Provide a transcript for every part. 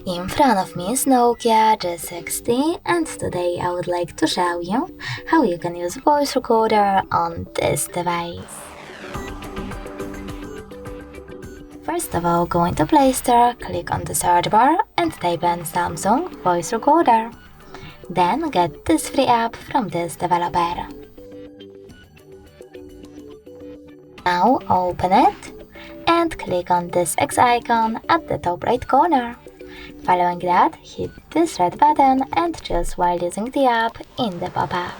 In front of me is Nokia G60, and today I would like to show you how you can use voice recorder on this device. First of all, go into Play Store, click on the search bar and type in Samsung Voice Recorder. Then get this free app from this developer. Now open it and click on this X icon at the top right corner. Following that, hit this red button and choose while using the app in the pop-up.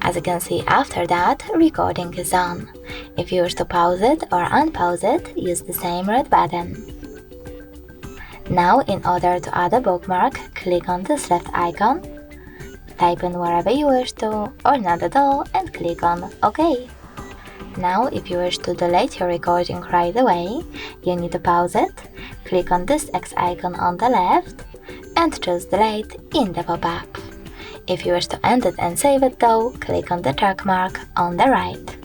As you can see, after that, recording is on. If you wish to pause it or unpause it, use the same red button. Now, in order to add a bookmark, click on this left icon, type in wherever you wish to, or not at all, and click on OK. Now, if you wish to delete your recording right away, you need to pause it, click on this X icon on the left, and choose Delete in the pop-up. If you wish to end it and save it though, click on the check mark on the right.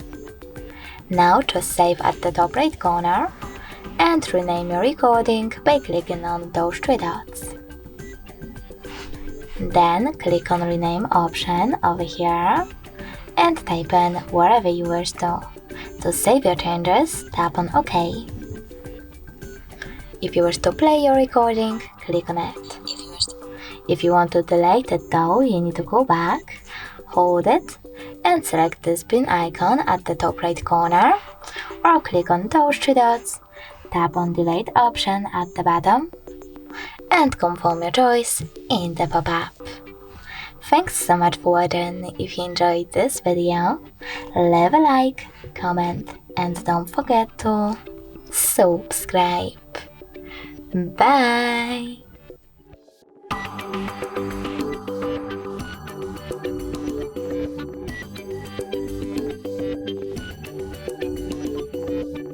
Now choose Save at the top right corner, and rename your recording by clicking on those three dots. Then click on Rename option over here, and type in wherever you wish to. To save your changes, tap on OK. If you wish to play your recording, click on it. If you want to delete it though, you need to go back, hold it, and select this pin icon at the top right corner, or click on those three dots, tap on Delete option at the bottom, and confirm your choice in the pop-up. Thanks so much for watching. If you enjoyed this video, leave a like, comment, and don't forget to subscribe. Bye!